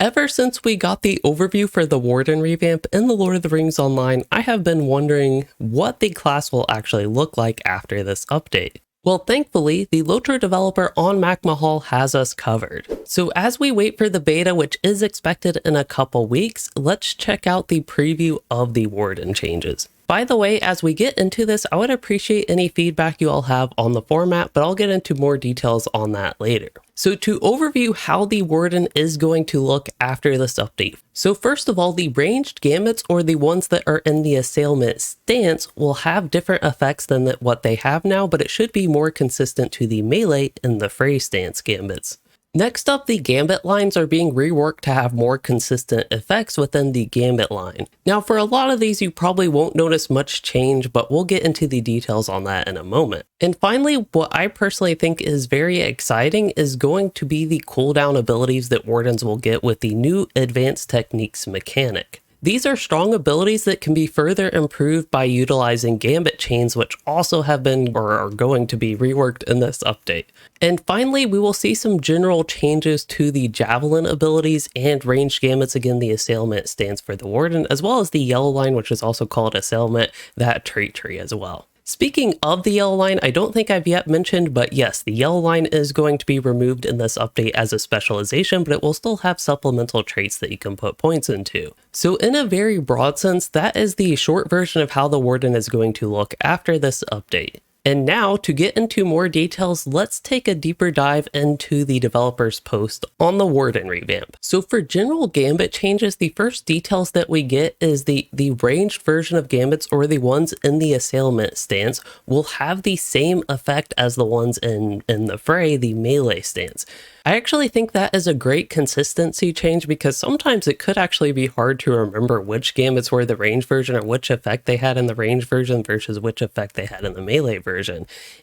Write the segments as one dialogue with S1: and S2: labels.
S1: Ever since we got the overview for the Warden revamp in the Lord of the Rings Online, I have been wondering what the class will actually look like after this update. Well, thankfully, the LOTRO developer on Mac Mahal has us covered. So as we wait for the beta, which is expected in a couple weeks, let's check out the preview of the Warden changes. By the way, as we get into this, I would appreciate any feedback you all have on the format, but I'll get into more details on that later. So to overview how the Warden is going to look after this update. So first of all, the ranged gambits, or the ones that are in the assailment stance, will have different effects than what they have now, but it should be more consistent to the melee and the fray stance gambits. Next up, the Gambit lines are being reworked to have more consistent effects within the Gambit line. Now, for a lot of these, you probably won't notice much change, but we'll get into the details on that in a moment. And finally, what I personally think is very exciting is going to be the cooldown abilities that Wardens will get with the new Advanced Techniques mechanic. These are strong abilities that can be further improved by utilizing Gambit chains, which also have been or are going to be reworked in this update. And finally, we will see some general changes to the Javelin abilities and ranged gambits. Again, the Assailment stands for the Warden, as well as the yellow line, which is also called Assailment, that trait tree as well. Speaking of the yellow line, I don't think I've yet mentioned, but yes, the yellow line is going to be removed in this update as a specialization, but it will still have supplemental traits that you can put points into. So in a very broad sense, that is the short version of how the Warden is going to look after this update. And now, to get into more details, let's take a deeper dive into the developer's post on the Warden revamp. So for general Gambit changes, the first details that we get is the ranged version of Gambits, or the ones in the Assailment stance, will have the same effect as the ones in the fray, the melee stance. I actually think that is a great consistency change, because sometimes it could actually be hard to remember which gambits were the range version or which effect they had in the range version versus which effect they had in the melee version.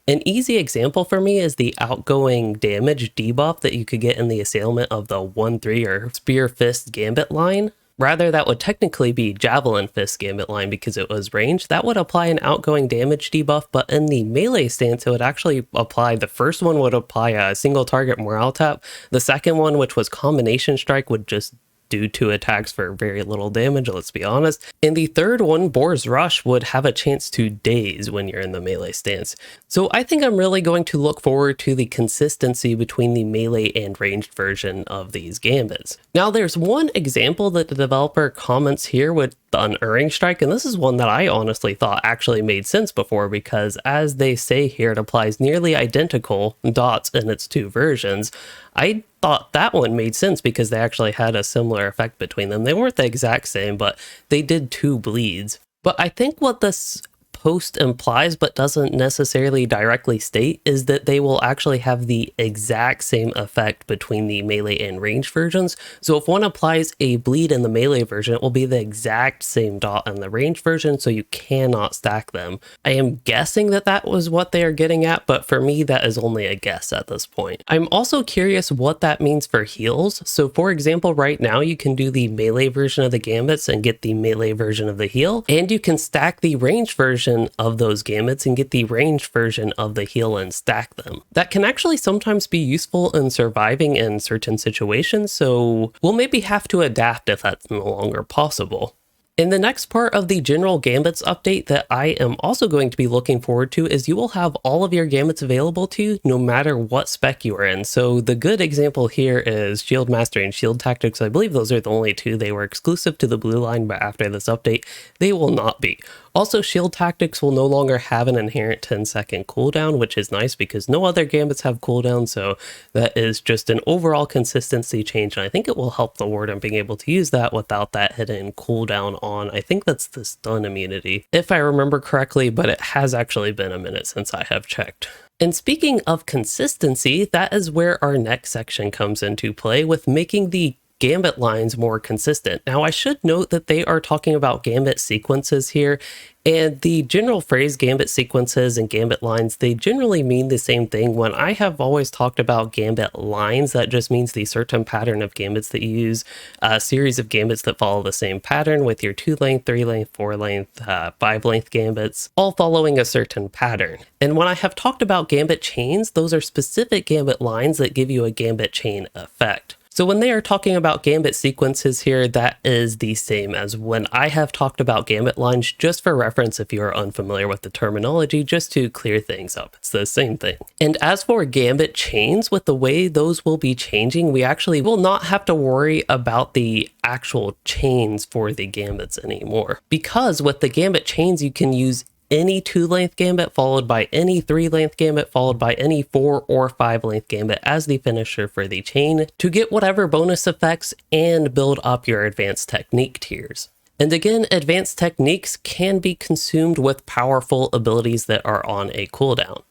S1: An easy example for me is the outgoing damage debuff that you could get in the Assailment of the 1-3 or Spear Fist Gambit line. Rather, that would technically be Javelin Fist Gambit line because it was ranged. That would apply an outgoing damage debuff, but in the melee stance, it would actually apply, the first one would apply a single target morale tap. The second one, which was Combination Strike, would just do 2 attacks for very little damage, let's be honest. And the third one, Boar's Rush, would have a chance to daze when you're in the melee stance. So I think I'm really going to look forward to the consistency between the melee and ranged version of these gambits. Now there's one example that the developer comments here with the Unerring Strike, and this is one that I honestly thought actually made sense before, because as they say here, it applies nearly identical dots in its 2 versions. I thought that one made sense because they actually had a similar effect between them. They weren't the exact same, but they did 2 bleeds. But I think what this post implies, but doesn't necessarily directly state, is that they will actually have the exact same effect between the melee and range versions. So if one applies a bleed in the melee version, it will be the exact same dot in the range version, so you cannot stack them. I am guessing that that was what they are getting at, but for me, that is only a guess at this point. I'm also curious what that means for heals. So for example, right now you can do the melee version of the gambits and get the melee version of the heal, and you can stack the range version of those gambits and get the ranged version of the heal and stack them. That can actually sometimes be useful in surviving in certain situations, so we'll maybe have to adapt if that's no longer possible. In the next part of the general Gambits update that I am also going to be looking forward to is you will have all of your Gambits available to you no matter what spec you are in. So the good example here is Shield Mastery and Shield Tactics. I believe those are the only 2. They were exclusive to the blue line, but after this update, they will not be. Also, Shield Tactics will no longer have an inherent 10-second cooldown, which is nice because no other Gambits have cooldown, so that is just an overall consistency change, and I think it will help the Warden being able to use that without that hidden cooldown on, I think that's the stun immunity, if I remember correctly, but it has actually been a minute since I have checked. And speaking of consistency, that is where our next section comes into play with making the Gambit lines more consistent. Now, I should note that they are talking about Gambit sequences here, and the general phrase Gambit sequences and Gambit lines, they generally mean the same thing. When I have always talked about Gambit lines, that just means the certain pattern of Gambits that you use, a series of Gambits that follow the same pattern with your 2-length, 3-length, 4-length, 5-length Gambits, all following a certain pattern. And when I have talked about Gambit chains, those are specific Gambit lines that give you a Gambit chain effect. So when they are talking about Gambit sequences here, that is the same as when I have talked about Gambit lines, just for reference if you are unfamiliar with the terminology, just to clear things up. It's the same thing. And as for Gambit chains, with the way those will be changing, we actually will not have to worry about the actual chains for the Gambits anymore. Because with the Gambit chains, you can use any 2-length gambit followed by any 3-length gambit followed by any 4 or 5-length gambit as the finisher for the chain to get whatever bonus effects and build up your advanced technique tiers. And again, advanced techniques can be consumed with powerful abilities that are on a cooldown.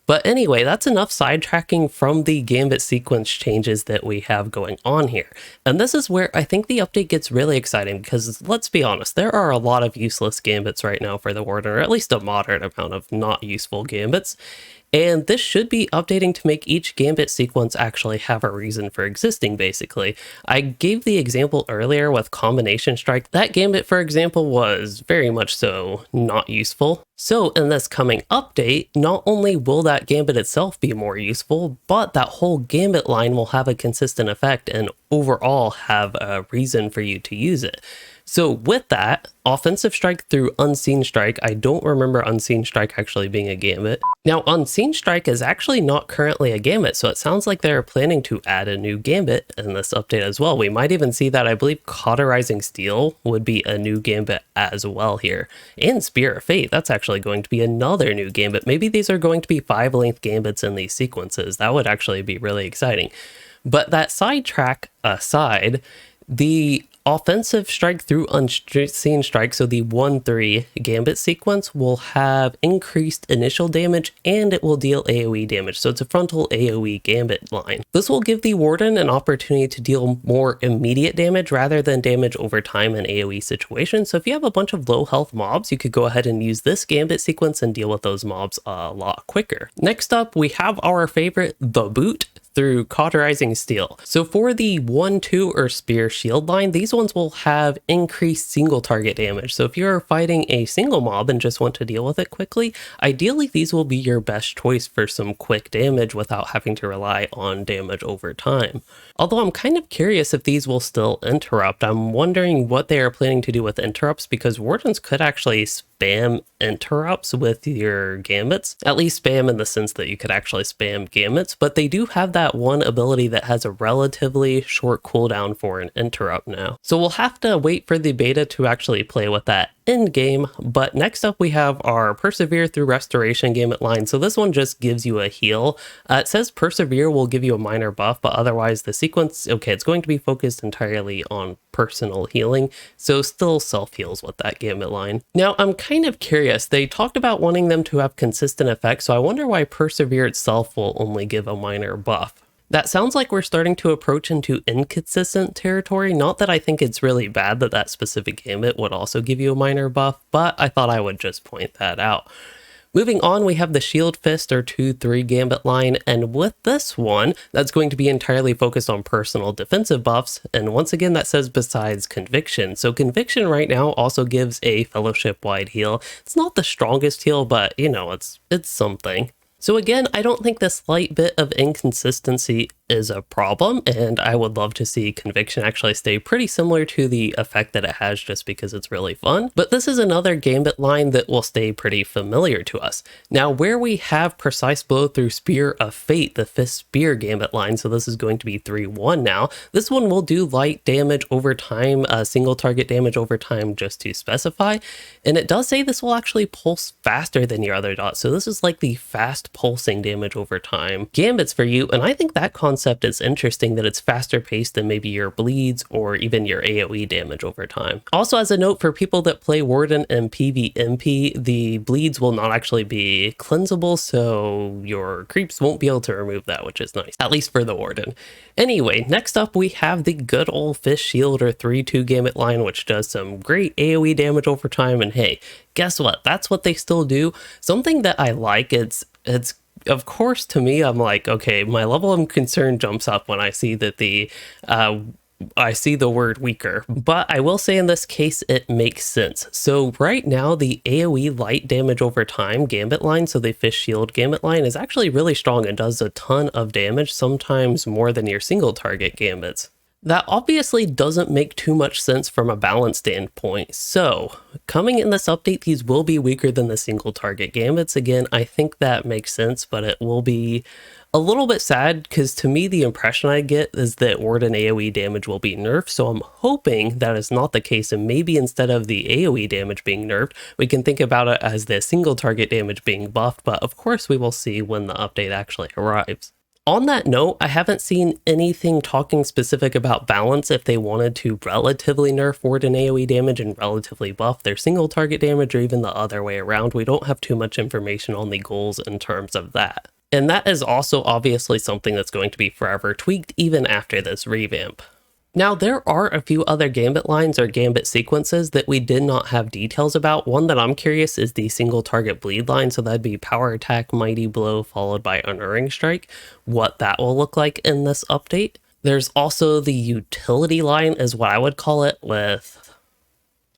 S1: But anyway, that's enough sidetracking from the Gambit sequence changes that we have going on here. And this is where I think the update gets really exciting because, let's be honest, there are a lot of useless Gambits right now for the Warden, or at least a moderate amount of not useful Gambits. And this should be updating to make each Gambit sequence actually have a reason for existing, basically. I gave the example earlier with Combination Strike. That Gambit, for example, was very much so not useful. So in this coming update, not only will that Gambit itself be more useful, but that whole Gambit line will have a consistent effect and overall have a reason for you to use it. So with that, Offensive Strike through Unseen Strike, I don't remember Unseen Strike actually being a Gambit. Now, Unseen Strike is actually not currently a Gambit, so it sounds like they're planning to add a new Gambit in this update as well. We might even see that. I believe Cauterizing Steel would be a new Gambit as well here. And Spear of Fate, that's actually going to be another new Gambit. Maybe these are going to be 5-length Gambits in these sequences. That would actually be really exciting. But that sidetrack aside, the Offensive Strike through Unseen Strike, so the 1-3 Gambit sequence, will have increased initial damage and it will deal AoE damage, so it's a frontal AoE Gambit line. This will give the Warden an opportunity to deal more immediate damage rather than damage over time in AoE situations. So if you have a bunch of low health mobs, you could go ahead and use this Gambit sequence and deal with those mobs a lot quicker. Next up, we have our favorite, the Boot, through Cauterizing Steel. So for the 1-2 or Spear Shield line, these ones will have increased single target damage. So if you're fighting a single mob and just want to deal with it quickly, ideally these will be your best choice for some quick damage without having to rely on damage over time. Although I'm kind of curious if these will still interrupt. I'm wondering what they are planning to do with interrupts, because Wardens could actually spam interrupts with your Gambits. At least spam in the sense that you could actually spam Gambits, but they do have that one ability that has a relatively short cooldown for an interrupt now. So we'll have to wait for the beta to actually play with that in game. But next up we have our Persevere through Restoration Gambit line. So this one just gives you a heal. It says Persevere will give you a minor buff, but otherwise the sequence, okay, it's going to be focused entirely on personal healing, so still self heals with that Gambit line. Now I'm kind of curious, they talked about wanting them to have consistent effects, so I wonder why Persevere itself will only give a minor buff. That sounds like we're starting to approach into inconsistent territory. Not that I think it's really bad that that specific Gambit would also give you a minor buff, but I thought I would just point that out. Moving on, we have the Shield Fist or 2-3 Gambit line, and with this one, that's going to be entirely focused on personal defensive buffs, and once again that says besides Conviction. So Conviction right now also gives a fellowship-wide heal. It's not the strongest heal, but you know, it's something. So again, I don't think this slight bit of inconsistency is a problem, and I would love to see Conviction actually stay pretty similar to the effect that it has just because it's really fun. But this is another Gambit line that will stay pretty familiar to us. Now, where we have Precise Blow through Spear of Fate, the Fist Spear Gambit line, so this is going to be 3-1 now. This one will do light damage over time, single target damage over time, just to specify. And it does say this will actually pulse faster than your other dots, so this is like the fast pulsing damage over time Gambits for you, and I think that concept is interesting, that it's faster paced than maybe your bleeds or even your AoE damage over time. Also, as a note for people that play Warden and PvMP, the bleeds will not actually be cleansable, so your creeps won't be able to remove that, which is nice, at least for the Warden. Anyway, next up we have the good old Fist Shield or 3-2 Gambit line, which does some great AoE damage over time, and hey, guess what? That's what they still do. Something that I like, it's of course, to me, I'm like, okay, my level of concern jumps up when I see that the I see the word weaker, but I will say in this case, it makes sense. So right now, the AoE light damage over time Gambit line, so the Fish Shield Gambit line, is actually really strong and does a ton of damage, sometimes more than your single target Gambits. That obviously doesn't make too much sense from a balance standpoint. So coming in this update, these will be weaker than the single target Gambits. Again, I think that makes sense, but it will be a little bit sad because to me, the impression I get is that Warden AoE damage will be nerfed. So I'm hoping that is not the case. And maybe instead of the AoE damage being nerfed, we can think about it as the single target damage being buffed. But of course, we will see when the update actually arrives. On that note, I haven't seen anything talking specific about balance if they wanted to relatively nerf Warden AoE damage and relatively buff their single target damage, or even the other way around. We don't have too much information on the goals in terms of that. And that is also obviously something that's going to be forever tweaked even after this revamp. Now, there are a few other Gambit lines or Gambit sequences that we did not have details about. One that I'm curious is the single target bleed line. So that'd be Power Attack, Mighty Blow, followed by Unerring Strike, what that will look like in this update. There's also the utility line is what I would call it with...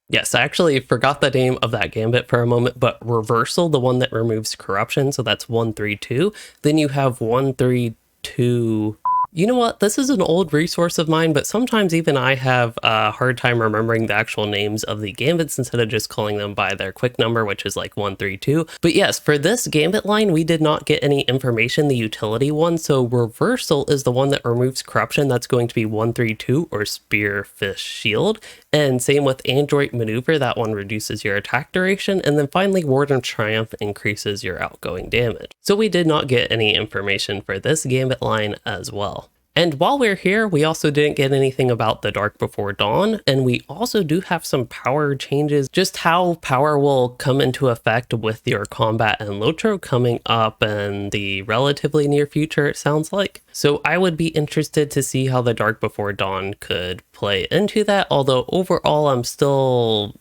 S1: Yes, I actually forgot the name of that Gambit for a moment, but Reversal, the one that removes corruption, so that's 132. Then you have 132... You know what? This is an old resource of mine, but sometimes even I have a hard time remembering the actual names of the Gambits instead of just calling them by their quick number, which is like 132. But yes, for this Gambit line, we did not get any information, the utility one. So Reversal is the one that removes corruption. That's going to be 132 or Spear, Fish, Shield. And same with Android Maneuver, that one reduces your attack duration. And then finally, Warden Triumph increases your outgoing damage. So we did not get any information for this Gambit line as well. And while we're here, we also didn't get anything about the Dark Before Dawn, and we also do have some power changes, just how power will come into effect with your combat and LOTRO coming up in the relatively near future, it sounds like. So I would be interested to see how the Dark Before Dawn could play into that, although overall I'm still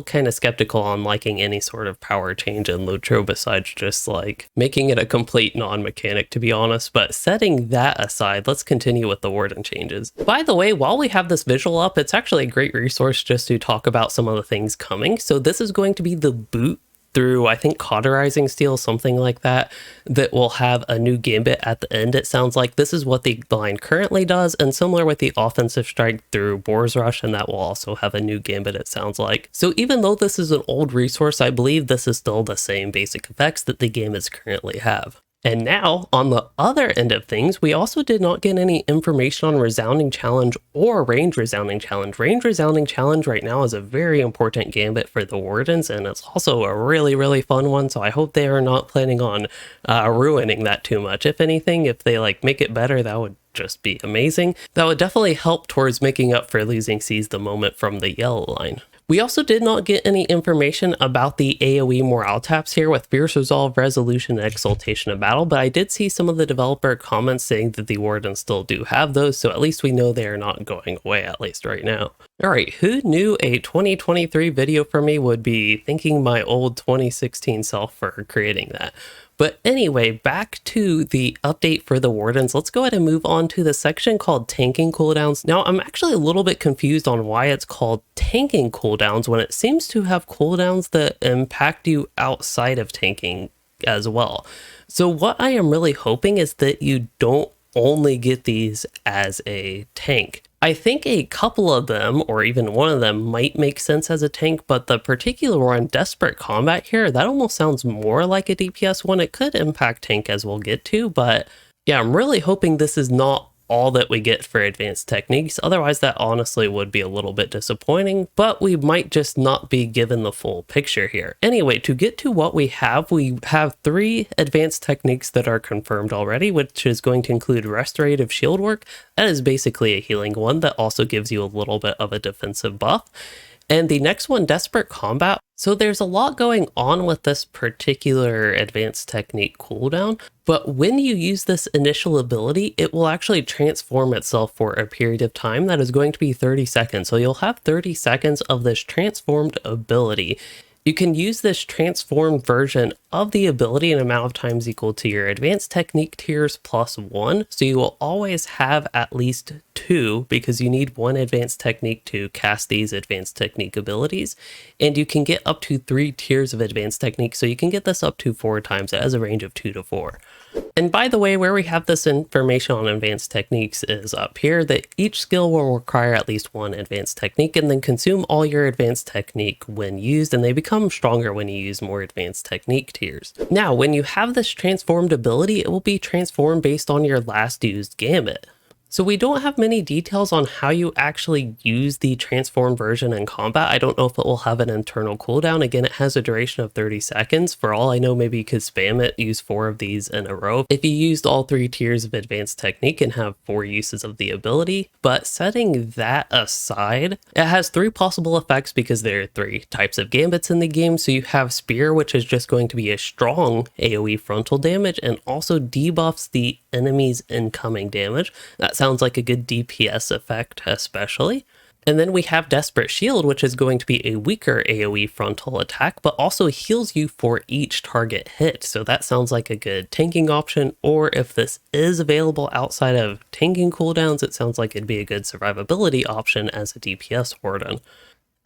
S1: kind of skeptical on liking any sort of power change in LOTRO besides just like making it a complete non-mechanic, to be honest. But setting that aside, let's continue with the Warden changes. By the way, while we have this visual up, it's actually a great resource just to talk about some of the things coming. So this is going to be the boot through, I think, Cauterizing Steel, something like that, that will have a new Gambit at the end. It sounds like this is what the line currently does, and similar with the Offensive Strike through Boar's Rush, and that will also have a new Gambit, it sounds like. So even though this is an old resource, I believe this is still the same basic effects that the Gambits currently have. And now, on the other end of things, we also did not get any information on Resounding Challenge or Range Resounding Challenge. Range Resounding Challenge right now is a very important Gambit for the Wardens, and it's also a really, really fun one, so I hope they are not planning on ruining that too much. If anything, if they like make it better, that would just be amazing. That would definitely help towards making up for losing Seize the Moment from the yellow line. We also did not get any information about the AoE morale taps here with Fierce Resolve, Resolution, and Exaltation of Battle, but I did see some of the developer comments saying that the Wardens still do have those, so at least we know they are not going away, at least right now. Alright, who knew a 2023 video for me would be thanking my old 2016 self for creating that? But anyway, back to the update for the Wardens. Let's go ahead and move on to the section called Tanking Cooldowns. Now, I'm actually a little bit confused on why it's called Tanking Cooldowns when it seems to have cooldowns that impact you outside of tanking as well. So what I am really hoping is that you don't only get these as a tank. I think a couple of them, or even one of them, might make sense as a tank, but the particular one, Desperate Combat here, that almost sounds more like a DPS one. It could impact tank as we'll get to, but yeah, I'm really hoping this is not all that we get for advanced techniques. Otherwise, that honestly would be a little bit disappointing, but we might just not be given the full picture here. Anyway, to get to what we have 3 advanced techniques that are confirmed already, which is going to include Restorative Shield Work. That is basically a healing one that also gives you a little bit of a defensive buff. And the next one, Desperate Combat. So there's a lot going on with this particular advanced technique cooldown, but when you use this initial ability, it will actually transform itself for a period of time that is going to be 30 seconds. So you'll have 30 seconds of this transformed ability. You can use this transformed version of the ability an amount of times equal to your advanced technique tiers plus 1. So you will always have at least 2 because you need 1 advanced technique to cast these advanced technique abilities. And you can get up to 3 tiers of advanced technique. So you can get this up to 4 times. It has a range of 2 to 4. And by the way, where we have this information on advanced techniques is up here, that each skill will require at least 1 advanced technique and then consume all your advanced technique when used, and they become stronger when you use more advanced technique tiers. Now, when you have this transformed ability, it will be transformed based on your last used Gambit. So we don't have many details on how you actually use the transformed version in combat. I don't know if it will have an internal cooldown. Again, it has a duration of 30 seconds. For all I know, maybe you could spam it, use 4 of these in a row if you used all 3 tiers of advanced technique and have 4 uses of the ability. But setting that aside, it has 3 possible effects because there are 3 types of gambits in the game. So you have Spear, which is just going to be a strong AoE frontal damage and also debuffs the enemy's incoming damage. That sounds like a good DPS effect especially. And then we have Desperate Shield, which is going to be a weaker AoE frontal attack, but also heals you for each target hit. So that sounds like a good tanking option, or if this is available outside of tanking cooldowns, it sounds like it'd be a good survivability option as a DPS Warden.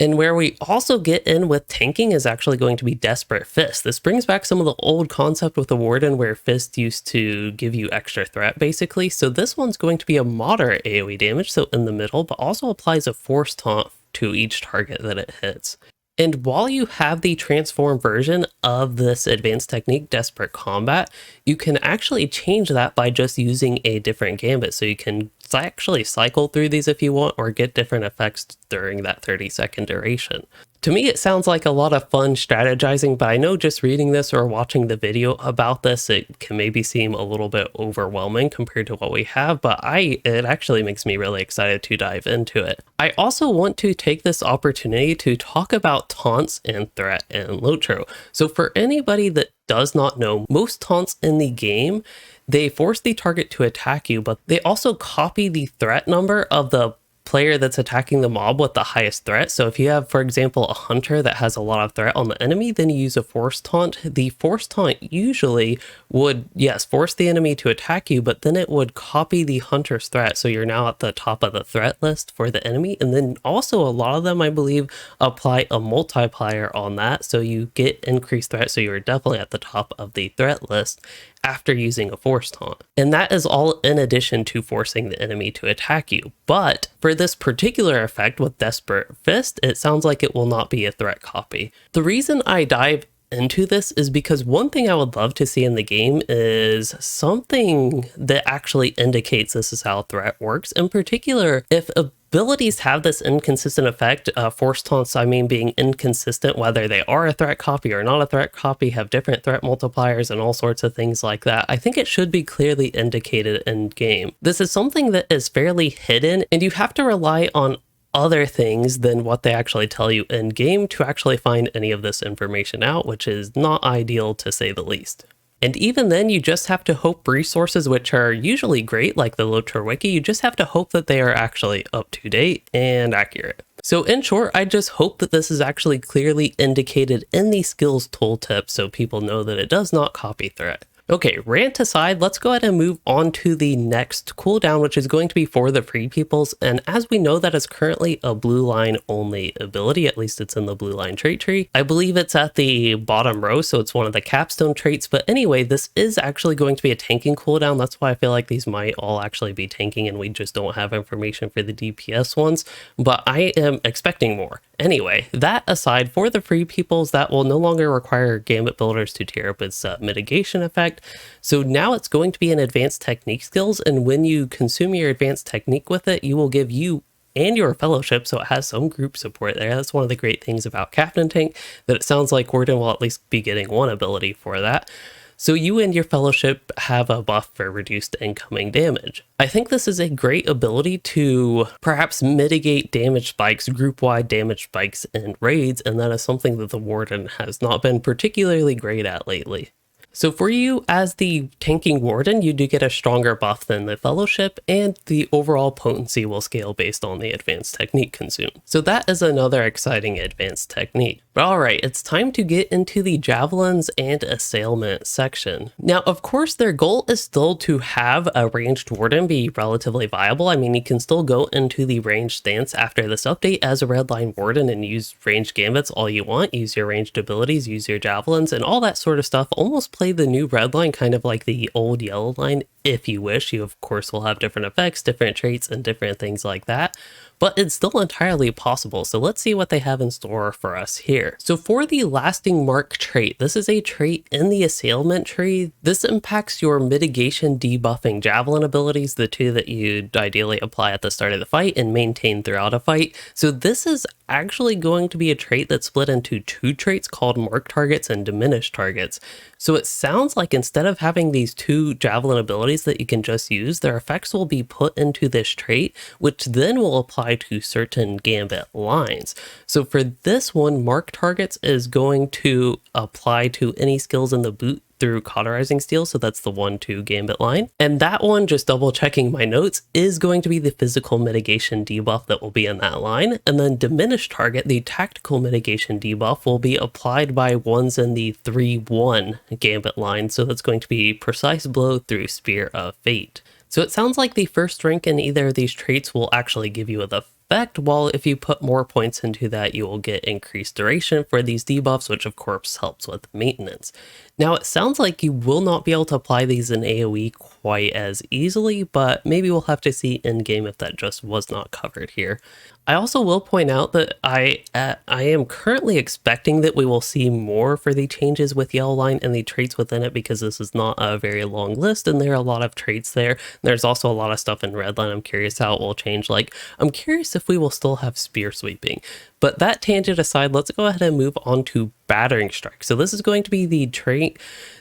S1: And where we also get in with tanking is actually going to be Desperate Fist. This brings back some of the old concept with the Warden where Fist used to give you extra threat basically. So this one's going to be a moderate AoE damage, so in the middle, but also applies a force taunt to each target that it hits. And while you have the transform version of this advanced technique, Desperate Combat, you can actually change that by just using a different gambit. So you can actually cycle through these if you want, or get different effects during that 30-second duration. To me, it sounds like a lot of fun strategizing, but I know just reading this or watching the video about this, it can maybe seem a little bit overwhelming compared to what we have, but it actually makes me really excited to dive into it. I also want to take this opportunity to talk about taunts and threat in LOTRO. So for anybody that does not know, most taunts in the game, they force the target to attack you, but they also copy the threat number of the player that's attacking the mob with the highest threat. So if you have, for example, a hunter that has a lot of threat on the enemy, then you use a force taunt. The force taunt usually would, yes, force the enemy to attack you, but then it would copy the hunter's threat. So you're now at the top of the threat list for the enemy. And then also a lot of them, I believe, apply a multiplier on that. So you get increased threat. So you're definitely at the top of the threat list after using a force taunt. And that is all in addition to forcing the enemy to attack you. But for this particular effect with Desperate Fist, it sounds like it will not be a threat copy. The reason I dive into this is because one thing I would love to see in the game is something that actually indicates this is how threat works. In particular, if abilities have this inconsistent effect, force taunts, I mean being inconsistent, whether they are a threat copy or not a threat copy, have different threat multipliers and all sorts of things like that, I think it should be clearly indicated in game. This is something that is fairly hidden, and you have to rely on other things than what they actually tell you in game to actually find any of this information out, which is not ideal to say the least. And even then, you just have to hope resources, which are usually great, like the LOTRO wiki, you just have to hope that they are actually up to date and accurate. So in short, I just hope that this is actually clearly indicated in the skills tooltip so people know that it does not copy threat. Okay, rant aside, let's go ahead and move on to the next cooldown, which is going to be for the free peoples. And as we know, that is currently a blue line only ability, at least it's in the blue line trait tree. I believe it's at the bottom row, so it's one of the capstone traits. But anyway, this is actually going to be a tanking cooldown. That's why I feel like these might all actually be tanking and we just don't have information for the DPS ones. But I am expecting more. Anyway, that aside, for the free peoples, that will no longer require Gambit builders to tier up its mitigation effect. So now it's going to be an advanced technique skills, and when you consume your advanced technique with it, you will give you and your fellowship, so it has some group support there. That's one of the great things about Captain Tank, that it sounds like Warden will at least be getting one ability for that. So you and your fellowship have a buff for reduced incoming damage. I think this is a great ability to perhaps mitigate damage spikes, group-wide damage spikes in raids, and that is something that the Warden has not been particularly great at lately. So for you as the tanking Warden, you do get a stronger buff than the Fellowship, and the overall potency will scale based on the advanced technique consumed. So that is another exciting advanced technique. But alright, it's time to get into the Javelins and Assailment section. Now, of course, their goal is still to have a ranged Warden be relatively viable. I mean, you can still go into the ranged stance after this update as a redline Warden and use ranged Gambits all you want, use your ranged abilities, use your Javelins, and all that sort of stuff. Almost play the new red line kind of like the old yellow line if you wish. You, of course, will have different effects, different traits, and different things like that. But it's still entirely possible, so let's see what they have in store for us here. So for the Lasting Mark trait, this is a trait in the Assailment tree. This impacts your mitigation debuffing Javelin abilities, the two that you'd ideally apply at the start of the fight and maintain throughout a fight. So this is actually going to be a trait that's split into two traits called Mark Targets and Diminished Targets. So it sounds like instead of having these two Javelin abilities that you can just use, their effects will be put into this trait, which then will apply to certain Gambit lines. So for this one, Mark Targets is going to apply to any skills in the boot through Cauterizing Steel, so that's the 1-2 Gambit line. And that one, just double checking my notes, is going to be the physical mitigation debuff that will be in that line. And then Diminished Target, the tactical mitigation debuff, will be applied by ones in the 3-1 Gambit line, so that's going to be Precise Blow through Spear of Fate. So it sounds like the first rank in either of these traits will actually give you the effect, while if you put more points into that, you will get increased duration for these debuffs, which of course helps with maintenance. Now, it sounds like you will not be able to apply these in AoE quite as easily, but maybe we'll have to see in-game if that just was not covered here. I also will point out that I am currently expecting that we will see more for the changes with Yellow Line and the traits within it, because this is not a very long list and there are a lot of traits there. There's also a lot of stuff in Red Line I'm curious how it will change. Like, I'm curious if we will still have Spear Sweeping. But that tangent aside, let's go ahead and move on to Battering Strike. So this is going to be the trait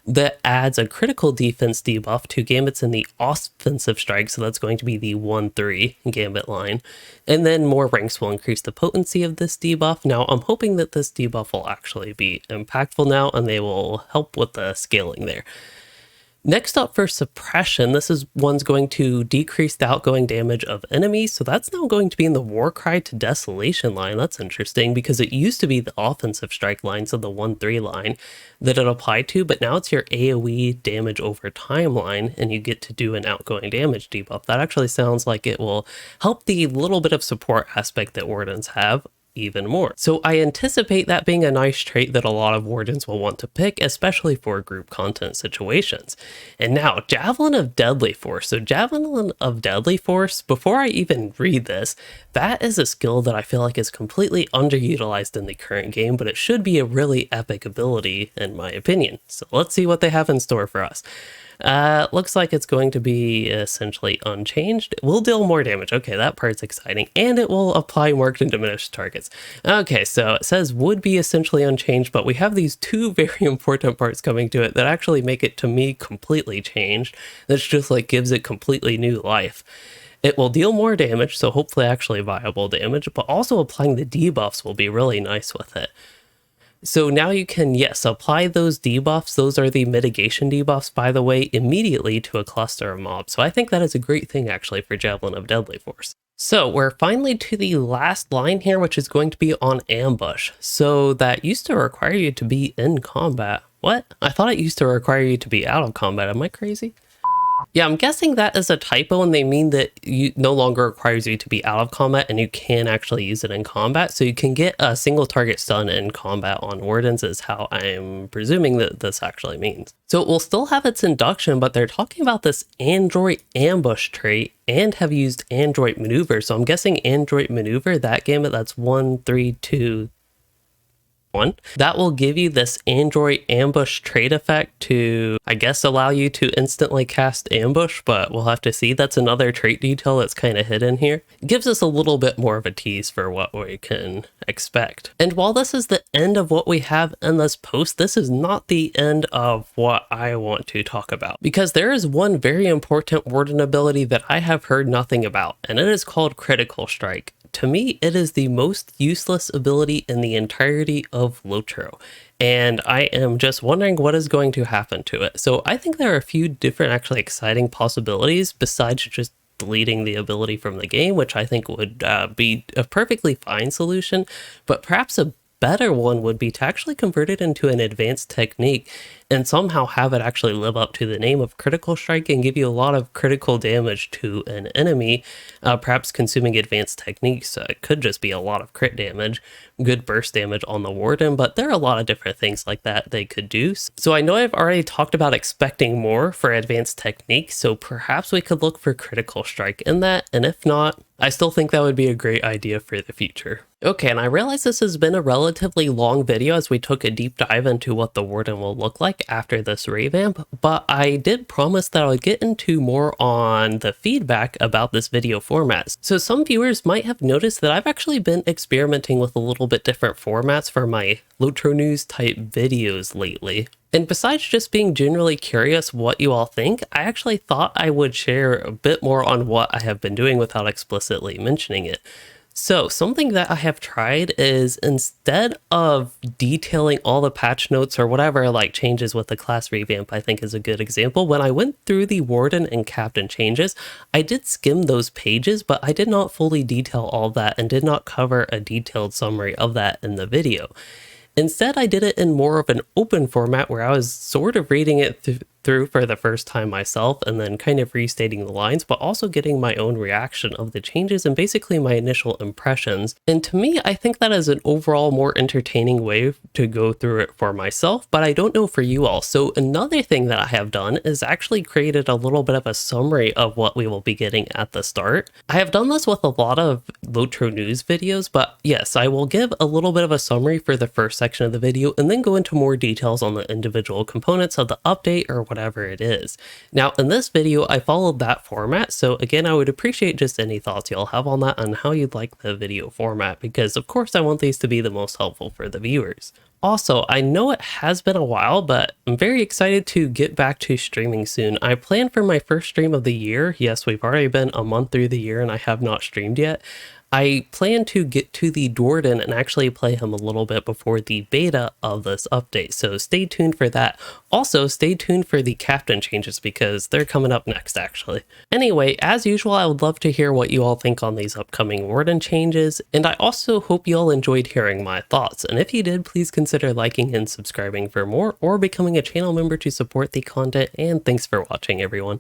S1: that adds a critical defense debuff to Gambits in the offensive strike. So that's going to be the 1-3 Gambit line. And then more ranks will increase the potency of this debuff. Now, I'm hoping that this debuff will actually be impactful now, and they will help with the scaling there. Next up for Suppression, this is one's going to decrease the outgoing damage of enemies. So that's now going to be in the Warcry to Desolation line. That's interesting because it used to be the offensive strike line, so the 1-3 line that it applied to, but now it's your AoE damage over time line, and you get to do an outgoing damage debuff. That actually sounds like it will help the little bit of support aspect that Wardens have even more. So I anticipate that being a nice trait that a lot of Wardens will want to pick, especially for group content situations. And now, Javelin of Deadly Force. So Javelin of Deadly Force, before I even read this, that is a skill that I feel like is completely underutilized in the current game, but it should be a really epic ability in my opinion. So let's see what they have in store for us. Looks like it's going to be essentially unchanged. It will deal more damage. Okay, that part's exciting. And it will apply marked and diminished targets. Okay, so it says would be essentially unchanged, but we have these two very important parts coming to it that actually make it, to me, completely changed. That's just like gives it completely new life. It will deal more damage, so hopefully actually viable damage, but also applying the debuffs will be really nice with it. So now you can, yes, apply those debuffs. Those are the mitigation debuffs, by the way, immediately to a cluster of mobs. So I think that is a great thing, actually, for Javelin of Deadly Force. So we're finally to the last line here, which is going to be on Ambush. So that used to require you to be in combat. What? I thought it used to require you to be out of combat. Am I crazy? Yeah, I'm guessing that is a typo, and they mean that you no longer requires you to be out of combat and you can actually use it in combat. So you can get a single target stun in combat on Wardens is how I'm presuming that this actually means. So it will still have its induction, but they're talking about this Android Ambush trait and have used Android Maneuver. So I'm guessing Android Maneuver, that Gambit, that's 1, 3, 2, 1. That will give you this Android Ambush trait effect to, I guess, allow you to instantly cast Ambush, but we'll have to see. That's another trait detail that's kind of hidden here. It gives us a little bit more of a tease for what we can expect. And while this is the end of what we have in this post, this is not the end of what I want to talk about, because there is one very important Warden ability that I have heard nothing about, and it is called Critical Strike. to me, it is the most useless ability in the entirety of LOTRO. And I am just wondering what is going to happen to it. So I think there are a few different actually exciting possibilities besides just deleting the ability from the game, which I think would be a perfectly fine solution, but perhaps a better one would be to actually convert it into an advanced technique and somehow have it actually live up to the name of critical strike and give you a lot of critical damage to an enemy, perhaps consuming advanced techniques. It could just be a lot of crit damage, good burst damage on the Warden, but there are a lot of different things like that they could do. So I know I've already talked about expecting more for advanced techniques, so perhaps we could look for critical strike in that, and if not, I still think that would be a great idea for the future. Okay, and I realize this has been a relatively long video as we took a deep dive into what the Warden will look like after this revamp, but I did promise that I would get into more on the feedback about this video format. So some viewers might have noticed that I've actually been experimenting with a little bit different formats for my LOTRO news type videos lately. And besides just being generally curious what you all think, I actually thought I would share a bit more on what I have been doing without explicitly mentioning it. So something that I have tried is, instead of detailing all the patch notes or whatever, like changes with the class revamp, I think is a good example. When I went through the Warden and Captain changes, I did skim those pages, but I did not fully detail all that and did not cover a detailed summary of that in the video. Instead, I did it in more of an open format where I was sort of reading it through for the first time myself and then kind of restating the lines, but also getting my own reaction of the changes and basically my initial impressions. And to me, I think that is an overall more entertaining way to go through it for myself, but I don't know for you all. So another thing that I have done is actually created a little bit of a summary of what we will be getting at the start. I have done this with a lot of LOTRO news videos, but yes, I will give a little bit of a summary for the first section of the video and then go into more details on the individual components of the update or whatever it is. Now, in this video, I followed that format, so again, I would appreciate just any thoughts you'll have on that and how you'd like the video format, because of course I want these to be the most helpful for the viewers. Also, I know it has been a while, but I'm very excited to get back to streaming soon. I plan for my first stream of the year. Yes, we've already been a month through the year and I have not streamed yet. I plan to get to the Warden and actually play him a little bit before the beta of this update, so stay tuned for that. Also, stay tuned for the Captain changes because they're coming up next, actually. Anyway, as usual, I would love to hear what you all think on these upcoming Warden changes, and I also hope you all enjoyed hearing my thoughts, and if you did, please consider liking and subscribing for more, or becoming a channel member to support the content, and thanks for watching, everyone.